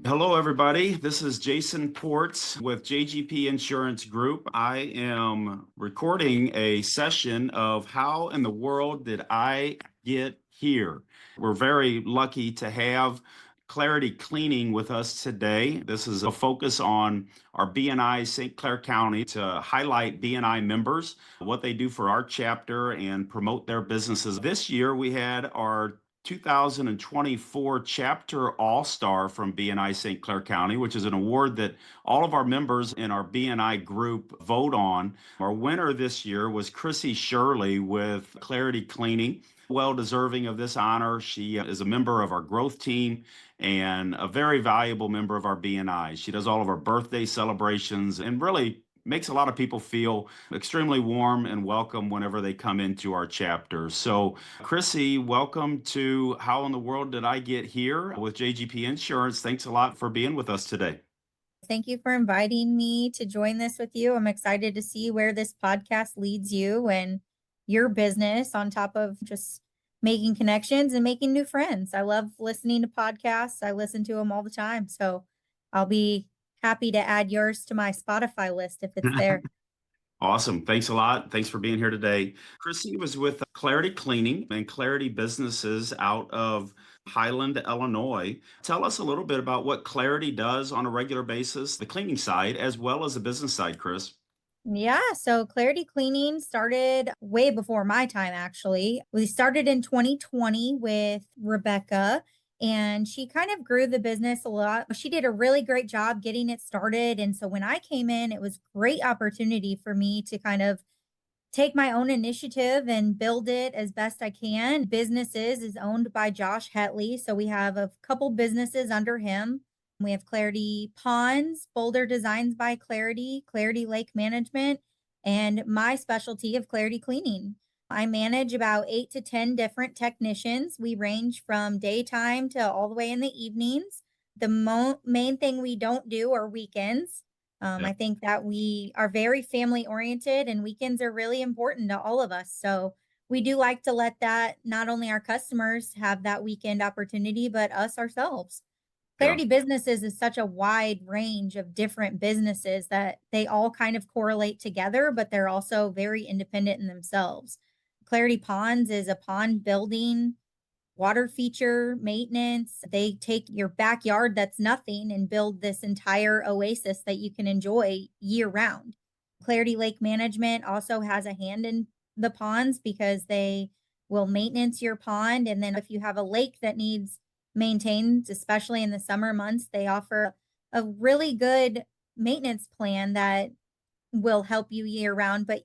Hello, everybody. This is Jason Ports with JGP Insurance Group. I am recording a session of How in the World Did I Get Here? We're very lucky to have Clarity Cleaning with us today. This is a focus on our BNI St. Clair County to highlight BNI members, what they do for our chapter, and promote their businesses. This year, we had our 2024 Chapter All-Star from BNI St. Clair County, which is an award that all of our members in our BNI group vote on. Our winner this year was Krissy Shirley with Clarity Cleaning. Well deserving of this honor. She is a member of our growth team and a very valuable member of our BNI. She does all of our birthday celebrations and really makes a lot of people feel extremely warm and welcome whenever they come into our chapter. So, Krissy, welcome to How in the World Did I Get Here with JGP Insurance. Thanks a lot for being with us today. Thank you for inviting me to join this with you. I'm excited to see where this podcast leads you and your business on top of just making connections and making new friends. I love listening to podcasts. I listen to them all the time. So I'll be happy to add yours to my Spotify list if it's there. Awesome. Thanks a lot. Thanks for being here today. Krissy was with Clarity Cleaning and Clarity Businesses out of Highland, Illinois. Tell us a little bit about what Clarity does on a regular basis, the cleaning side, as well as the business side, Chris. Yeah, so Clarity Cleaning started way before my time, actually. We started in 2020 with Rebecca, and she kind of grew the business a lot. She did a really great job getting it started. And so when I came in, it was great opportunity for me to kind of take my own initiative and build it as best I can. Businesses is owned by Josh Hetleys, so we have a couple businesses under him. We have Clarity Ponds, Boulder Designs by Clarity, Clarity Lake Management, and my specialty of Clarity Cleaning. I manage about 8 to 10 different technicians. We range from daytime to all the way in the evenings. The main thing we don't do are weekends. I think that we are very family oriented and weekends are really important to all of us. So we do like to let that not only our customers have that weekend opportunity, but us ourselves. Yeah. Clarity Businesses is such a wide range of different businesses that they all kind of correlate together, but they're also very independent in themselves. Clarity Ponds is a pond building, water feature maintenance. They take your backyard that's nothing and build this entire oasis that you can enjoy year round. Clarity Lake Management also has a hand in the ponds because they will maintenance your pond. And then if you have a lake that needs maintained, especially in the summer months, they offer a really good maintenance plan that will help you year round, but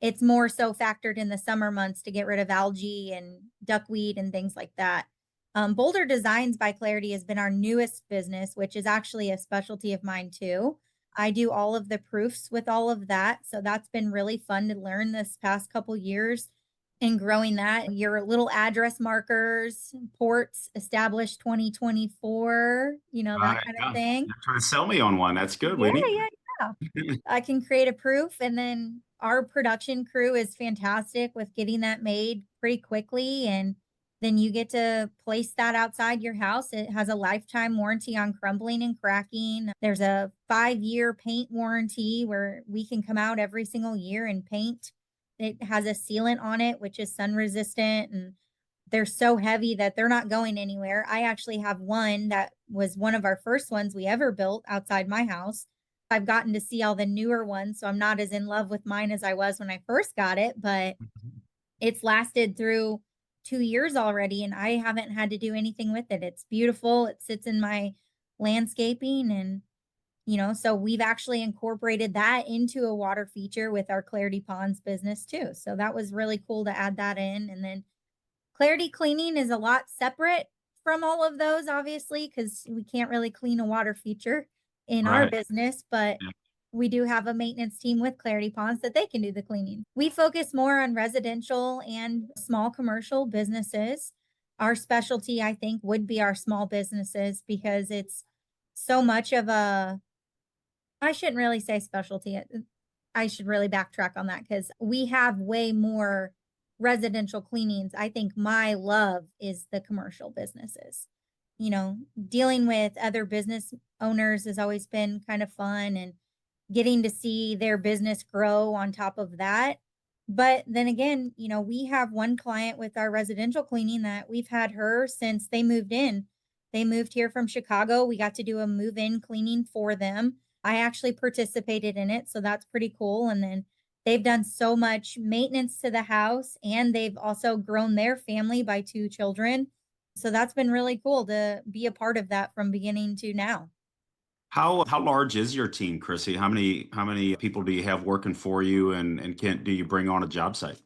it's more so factored in the summer months to get rid of algae and duckweed and things like that. Boulder Designs by Clarity has been our newest business, which is actually a specialty of mine too. I do all of the proofs with all of that. So that's been really fun to learn this past couple years and growing that. Your little address markers, ports established 2024, that kind of Yeah. thing. You're trying to sell me on one. That's good. We Yeah, need yeah, yeah. I can create a proof, and then our production crew is fantastic with getting that made pretty quickly. And then you get to place that outside your house. It has a lifetime warranty on crumbling and cracking. There's a 5-year paint warranty where we can come out every single year and paint. It has a sealant on it, which is sun resistant, and they're so heavy that they're not going anywhere. I actually have one that was one of our first ones we ever built outside my house. I've gotten to see all the newer ones, so I'm not as in love with mine as I was when I first got it, but it's lasted through 2 years already, and I haven't had to do anything with it. It's beautiful. It sits in my landscaping, and so we've actually incorporated that into a water feature with our Clarity Ponds business too. So that was really cool to add that in. And then Clarity Cleaning is a lot separate from all of those, obviously, because we can't really clean a water feature in our Right. business, but Yeah. we do have a maintenance team with Clarity Ponds that they can do the cleaning. We focus more on residential and small commercial businesses. Our specialty, I think, would be our small businesses because it's so much of I shouldn't really say specialty. I should really backtrack on that because we have way more residential cleanings. I think my love is the commercial businesses. dealing with other business owners has always been kind of fun, and getting to see their business grow on top of that. But then again, we have one client with our residential cleaning that we've had her since they moved in. They moved here from Chicago. We got to do a move in cleaning for them. I actually participated in it, so that's pretty cool. And then they've done so much maintenance to the house, and they've also grown their family by 2 children. So that's been really cool to be a part of that from beginning to now. How large is your team, Krissy? How many people do you have working for you, and can do you bring on a job site?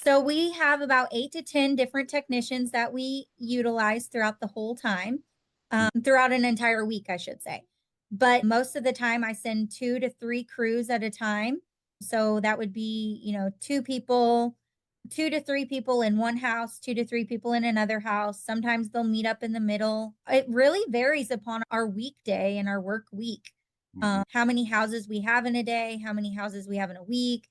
So we have about 8 to 10 different technicians that we utilize throughout the whole time, throughout an entire week, I should say. But most of the time, I send 2 to 3 crews at a time. So that would be, 2 people, 2 to 3 people in one house, 2 to 3 people in another house. Sometimes they'll meet up in the middle. It really varies upon our weekday and our work week. Mhm. How many houses we have in a day, how many houses we have in a week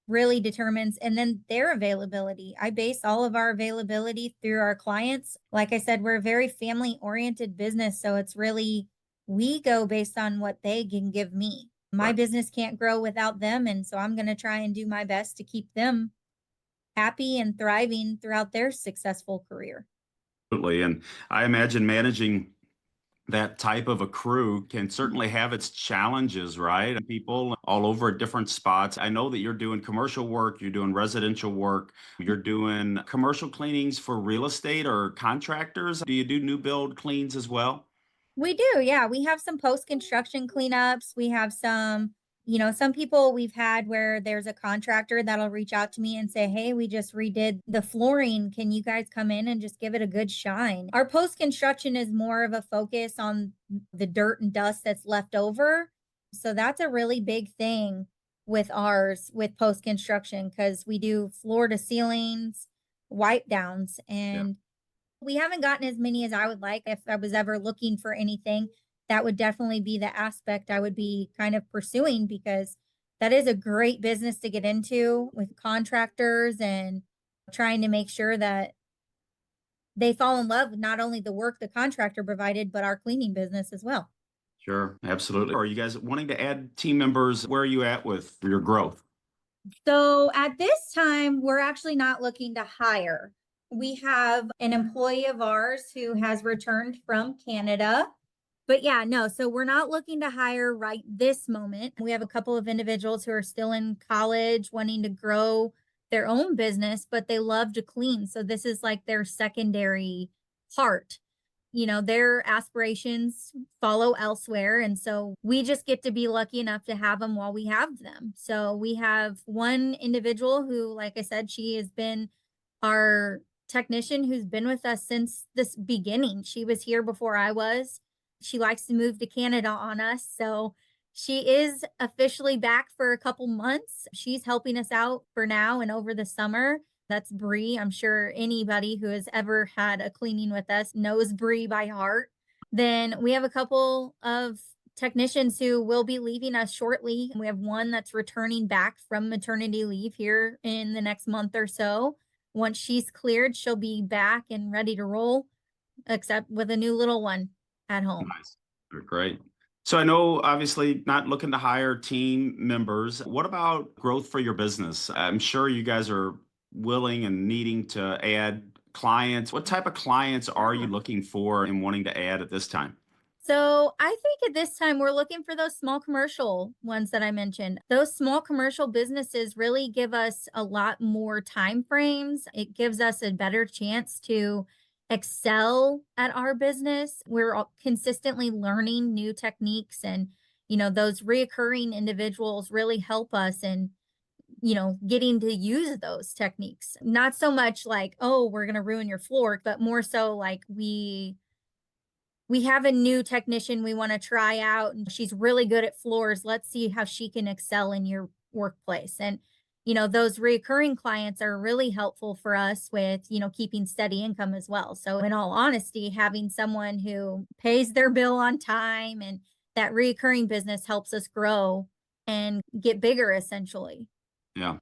really determines, and then their availability. I base all of our availability through our clients. Like I said, we're a very family oriented business. So it's really, we go based on what they can give me. My Right. business can't grow without them. And so I'm going to try and do my best to keep them happy and thriving throughout their successful career. Absolutely. And I imagine managing that type of a crew can certainly have its challenges, right? And people all over at different spots. I know that you're doing commercial work, you're doing residential work, you're doing commercial cleanings for real estate or contractors. Do you do new build cleans as well? We do, yeah. We have some post-construction cleanups. We have some people we've had where there's a contractor that'll reach out to me and say, "Hey, we just redid the flooring. Can you guys come in and just give it a good shine?" Our post-construction is more of a focus on the dirt and dust that's left over. So that's a really big thing with ours with post-construction, because we do floor to ceilings, wipe downs, Yeah, and we haven't gotten as many as I would like. If I was ever looking for anything, that would definitely be the aspect I would be kind of pursuing, because that is a great business to get into with contractors, and trying to make sure that they fall in love with not only the work the contractor provided, but our cleaning business as well. sure. Absolutely. Are you guys wanting to add team members? Where are you at with your growth? So at this time, we're actually not looking to hire. We have an employee of ours who has returned from Canada. But yeah, no, so we're not looking to hire right this moment. We have a couple of individuals who are still in college wanting to grow their own business, but they love to clean. So this is like their secondary part. Their aspirations follow elsewhere. And so we just get to be lucky enough to have them while we have them. So we have one individual who, like I said, she has been our technician who's been with us since this beginning. She was here before I was. She likes to move to Canada on us. So she is officially back for a couple months. She's helping us out for now and over the summer. That's Bree. I'm sure anybody who has ever had a cleaning with us knows Bree by heart. Then we have a couple of technicians who will be leaving us shortly. We have one that's returning back from maternity leave here in the next month or so. Once she's cleared, she'll be back and ready to roll, except with a new little one at home. Nice. Great. So I know obviously not looking to hire team members. What about growth for your business? I'm sure you guys are willing and needing to add clients. What type of clients are you looking for and wanting to add at this time? So I think at this time we're looking for those small commercial ones that I mentioned. Those small commercial businesses really give us a lot more time frames. It gives us a better chance to excel at our business. We're consistently learning new techniques, and those reoccurring individuals really help us in getting to use those techniques. Not so much like, oh, we're going to ruin your floor, but more so like we have a new technician we want to try out, and she's really good at floors. Let's see how she can excel in your workplace. And those recurring clients are really helpful for us with keeping steady income as well. So in all honesty, having someone who pays their bill on time and that recurring business helps us grow and get bigger essentially. Yeah.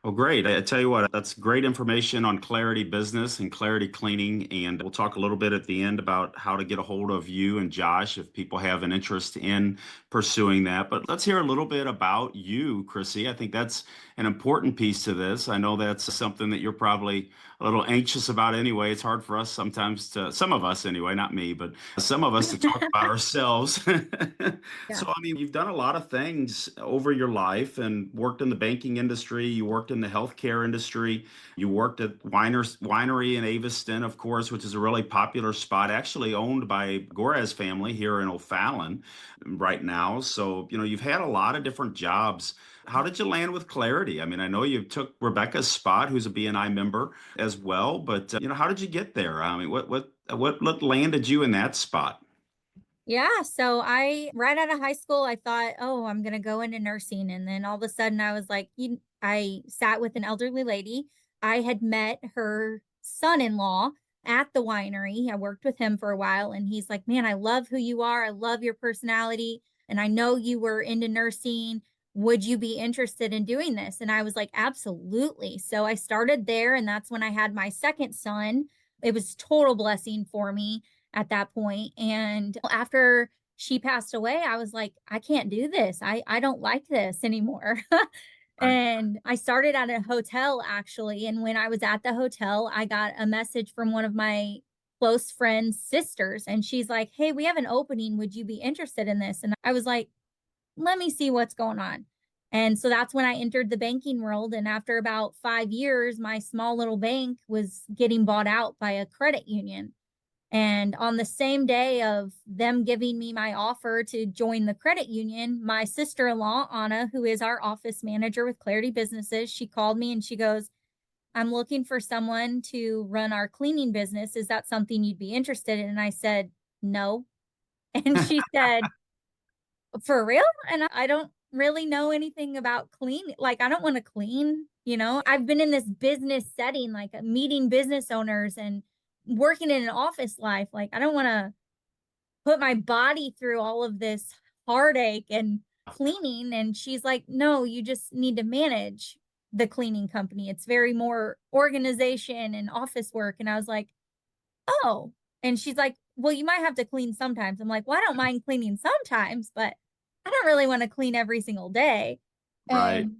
Oh, great. I tell you what, that's great information on Clarity Business and Clarity Cleaning. And we'll talk a little bit at the end about how to get a hold of you and Josh if people have an interest in pursuing that. But let's hear a little bit about you, Krissy. I think that's an important piece to this. I know that's something that you're probably a little anxious about anyway. It's hard for us sometimes to, some of us anyway, not me, but some of us to talk about ourselves. Yeah. So, I mean, you've done a lot of things over your life and worked in the banking industry. You worked in the healthcare industry. You worked at Winery in Aviston, of course, which is a really popular spot, actually owned by Goraz family here in O'Fallon right now. So, you've had a lot of different jobs. How did you land with Clarity? I mean, I know you took Rebecca's spot, who's a BNI member as well, but how did you get there? I mean, what landed you in that spot? Yeah, so I right out of high school, I thought, oh, I'm gonna go into nursing, and then all of a sudden, I was like, I sat with an elderly lady. I had met her son-in-law at the winery. I worked with him for a while, and he's like, "Man, I love who you are. I love your personality, and I know you were into nursing. Would you be interested in doing this?" And I was like, "Absolutely." So I started there, and that's when I had my second son. It was total blessing for me at that point. And after she passed away, I was like, I can't do this. I don't like this anymore. Right. And I started at a hotel actually. And when I was at the hotel, I got a message from one of my close friends' sisters. And she's like, "Hey, we have an opening. Would you be interested in this?" And I was like, let me see what's going on. And so that's when I entered the banking world. And after about 5 years, my small little bank was getting bought out by a credit union. And on the same day of them giving me my offer to join the credit union, my sister in law, Anna, who is our office manager with Clarity Businesses, she called me and she goes, "I'm looking for someone to run our cleaning business. Is that something you'd be interested in?" And I said, "No." And she said, "For real?" And I don't really know anything about cleaning. Like, I don't want to clean, you know? I've been in this business setting, like meeting business owners and working in an office life. Like, I don't want to put my body through all of this heartache and cleaning. And she's like, "No, you just need to manage the cleaning company. It's very more organization and office work." And I was like, "Oh." And she's like, "Well, you might have to clean sometimes." I'm like, "Well, I don't mind cleaning sometimes, but I don't really want to clean every single day." Right. And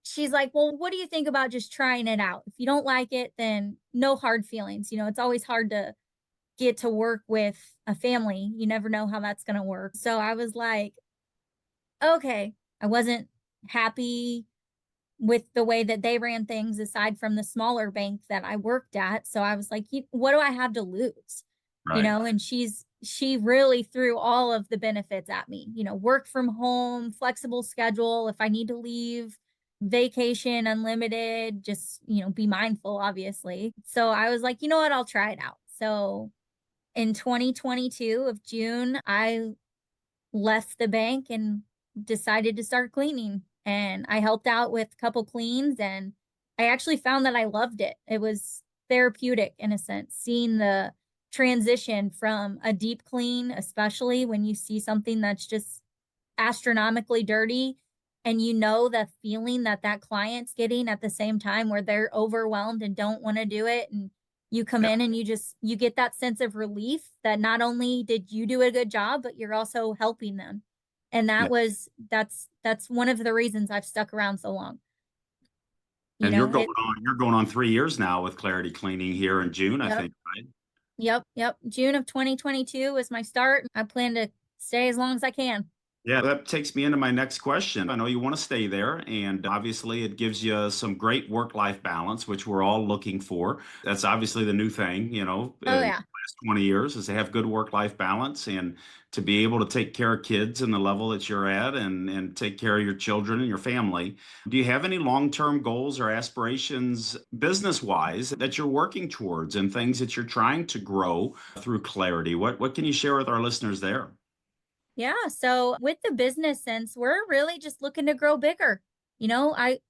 she's like, "Well, what do you think about just trying it out? If you don't like it, then no hard feelings. You know, it's always hard to get to work with a family. You never know how that's going to work." So I was like, okay. I wasn't happy with the way that they ran things aside from the smaller bank that I worked at. So I was like, what do I have to lose?" You Right. know, and she really threw all of the benefits at me, you know, work from home, flexible schedule, if I need to leave, vacation unlimited, just, you know, be mindful, obviously. So I was like, you know what, I'll try it out. So in 2022 of June, I left the bank and decided to start cleaning. And I helped out with a couple cleans and I actually found that I loved it. It was therapeutic in a sense, seeing the transition from a deep clean, especially when you see something that's just astronomically dirty and you know the feeling that that client's getting at the same time where they're overwhelmed and don't want to do it, and you come Yeah. in and you get that sense of relief that not only did you do a good job but you're also helping them. And Yeah. that's one of the reasons I've stuck around so long. You And know, it you're going on 3 years now with Clarity Cleaning here in June, I Yep. think, right? Yep. June of 2022 was my start. I plan to stay as long as I can. Yeah, that takes me into my next question. I know you want to stay there, and obviously it gives you some great work-life balance, which we're all looking for. That's obviously the new thing, Oh in the yeah. last 20 years is to have good work-life balance and to be able to take care of kids in the level that you're at and take care of your children and your family. Do you have any long-term goals or aspirations business-wise that you're working towards and things that you're trying to grow through Clarity? What can you share with our listeners there? Yeah, so with the business sense, we're really just looking to grow bigger. You know, I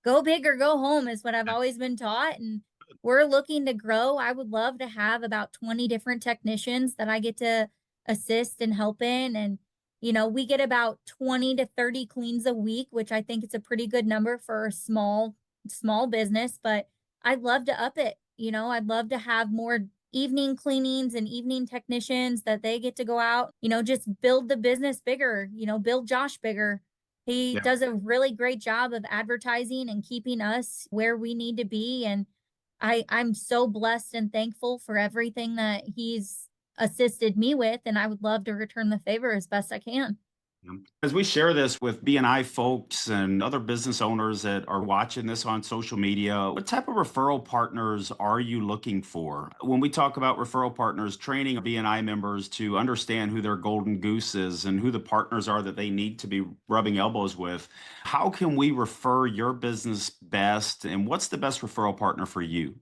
go big or go home is what I've always been taught, and we're looking to grow. I would love to have about 20 different technicians that I get to assist and help in. And We get about 20 to 30 cleans a week, which I think is a pretty good number for a small business, but I'd love to up it. I'd love to have more evening cleanings and evening technicians that they get to go out, just build the business bigger, build Josh bigger. He Yeah. does a really great job of advertising and keeping us where we need to be. And I'm so blessed and thankful for everything that he's assisted me with, and I would love to return the favor as best I can. As we share this with BNI folks and other business owners that are watching this on social media, what type of referral partners are you looking for? When we talk about referral partners, training BNI members to understand who their golden goose is and who the partners are that they need to be rubbing elbows with, how can we refer your business best? And what's the best referral partner for you?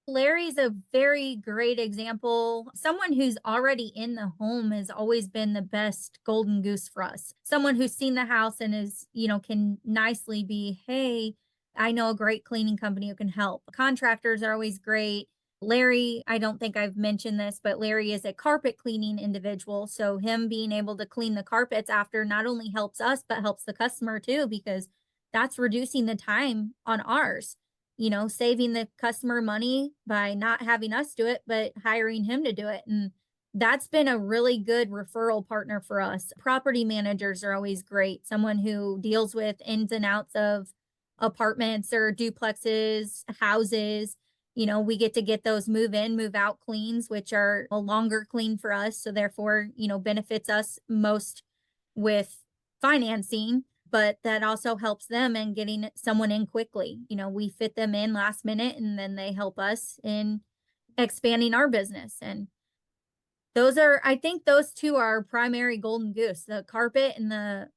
Larry's a very great example. Someone who's already in the home has always been the best golden goose for us. Someone who's seen the house and can nicely be, hey, I know a great cleaning company who can help. Contractors are always great. Larry, I don't think I've mentioned this, but Larry is a carpet cleaning individual. So him being able to clean the carpets after not only helps us, but helps the customer too, because that's reducing the time on ours, saving the customer money by not having us do it, but hiring him to do it. And that's been a really good referral partner for us. Property managers are always great. Someone who deals with ins and outs of apartments or duplexes, houses. We get those move in, move out cleans, which are a longer clean for us. So therefore, benefits us most with financing, but that also helps them in getting someone in quickly. We fit them in last minute and then they help us in expanding our business. And I think those two are primary golden goose. The carpet and the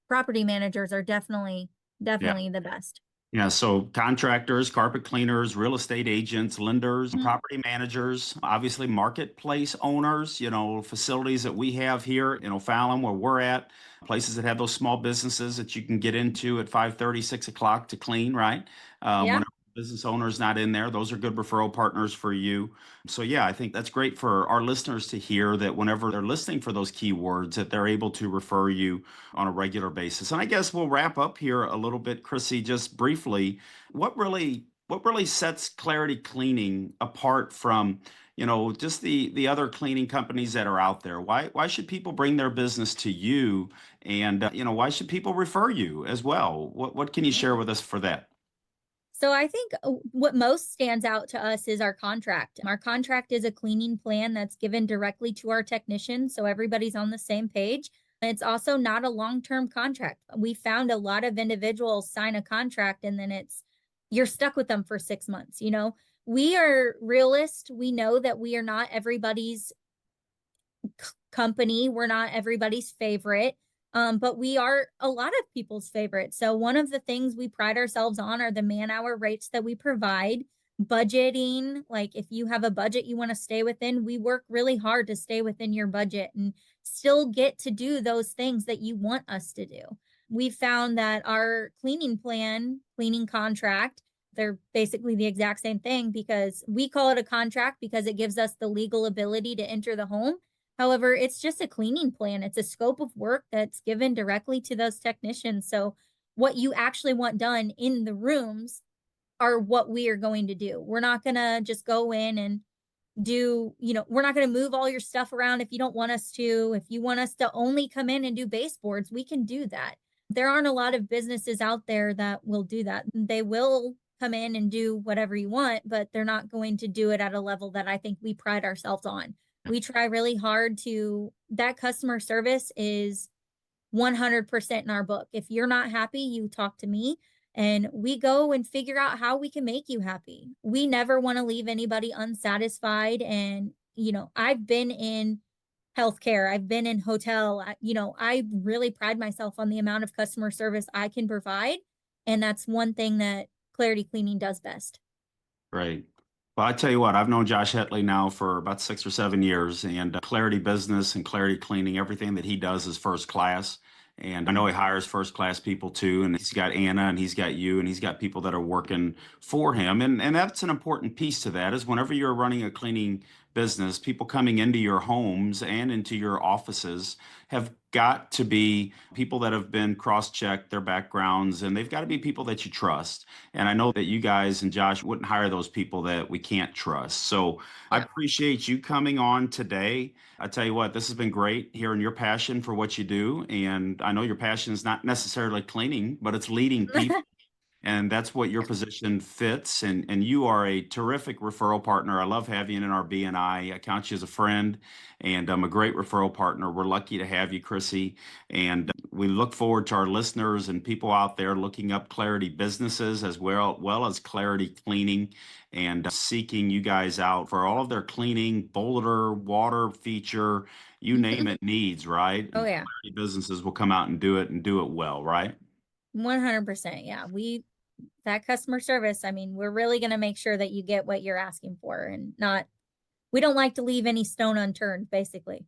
property managers are Yeah. definitely the best. Yeah, so contractors, carpet cleaners, real estate agents, lenders, Mhm. property managers, obviously marketplace owners, facilities that we have here in O'Fallon where we're at, places that have those small businesses that you can get into at 5:30, 6 o'clock to clean, right? Yeah. When a business owner's not in there, those are good referral partners for you. So yeah, I think that's great for our listeners to hear that whenever they're listening for those keywords, that they're able to refer you on a regular basis. And I guess we'll wrap up here a little bit, Krissy, just briefly. What really sets Clarity Cleaning apart from, just the other cleaning companies that are out there? Why should people bring their business to you? And why should people refer you as well? What can you share with us for that? So I think what most stands out to us is our contract. Our contract is a cleaning plan that's given directly to our technicians, so everybody's on the same page. It's also not a long-term contract. We found a lot of individuals sign a contract and then you're stuck with them for 6 months. We are realists. We know that we are not everybody's company. We're not everybody's favorite. But we are a lot of people's favorite. So one of the things we pride ourselves on are the man-hour rates that we provide. Budgeting, like if you have a budget you want to stay within, we work really hard to stay within your budget and still get to do those things that you want us to do. We found that our cleaning plan, cleaning contract, they're basically the exact same thing because we call it a contract because it gives us the legal ability to enter the home. However, it's just a cleaning plan. It's a scope of work that's given directly to those technicians. So what you actually want done in the rooms are what we are going to do. We're not going to just go in and we're not going to move all your stuff around if you don't want us to. If you want us to only come in and do baseboards, we can do that. There aren't a lot of businesses out there that will do that. They will come in and do whatever you want, but they're not going to do it at a level that I think we pride ourselves on. We try really hard that customer service is 100% in our book. If you're not happy, you talk to me and we go and figure out how we can make you happy. We never want to leave anybody unsatisfied. And, I've been in healthcare, I've been in hotel, I really pride myself on the amount of customer service I can provide. And that's one thing that Clarity Cleaning does best. Great. Well, I tell you what, I've known Josh Hetleys now for about 6 or 7 years, and Clarity Business and Clarity Cleaning, everything that he does is first class. And I know he hires first class people too. And he's got Anna and he's got you and he's got people that are working for him. And that's an important piece to that is whenever you're running a cleaning business, people coming into your homes and into your offices have got to be people that have been cross-checked their backgrounds, and they've got to be people that you trust. And I know that you guys and Josh wouldn't hire those people that we can't trust. So I Yeah. appreciate you coming on today. I tell you what, this has been great hearing your passion for what you do. And I know your passion is not necessarily cleaning, but it's leading people. And that's what your position fits. And you are a terrific referral partner. I love having you in our BNI. I count you as a friend, and I'm a great referral partner. We're lucky to have you, Krissy. And we look forward to our listeners and people out there looking up Clarity businesses as well as Clarity Cleaning, and seeking you guys out for all of their cleaning, boulder, water feature, you name it, needs, right? Oh yeah. Clarity businesses will come out and do it well, right? 100%. Yeah. That customer service, I mean, we're really going to make sure that you get what you're asking for, and we don't like to leave any stone unturned, basically.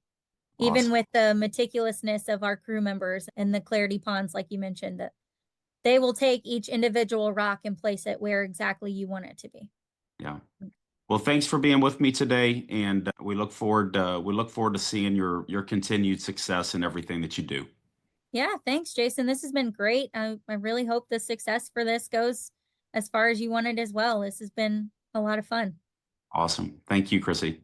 Even Awesome. with the meticulousness of our crew members and the Clarity Ponds, like you mentioned, that they will take each individual rock and place it where exactly you want it to be. Yeah. Well, thanks for being with me today, and we look forward to seeing your continued success in everything that you do. Yeah, thanks, Jason. This has been great. I really hope the success for this goes as far as you want it as well. This has been a lot of fun. Awesome. Thank you, Krissy.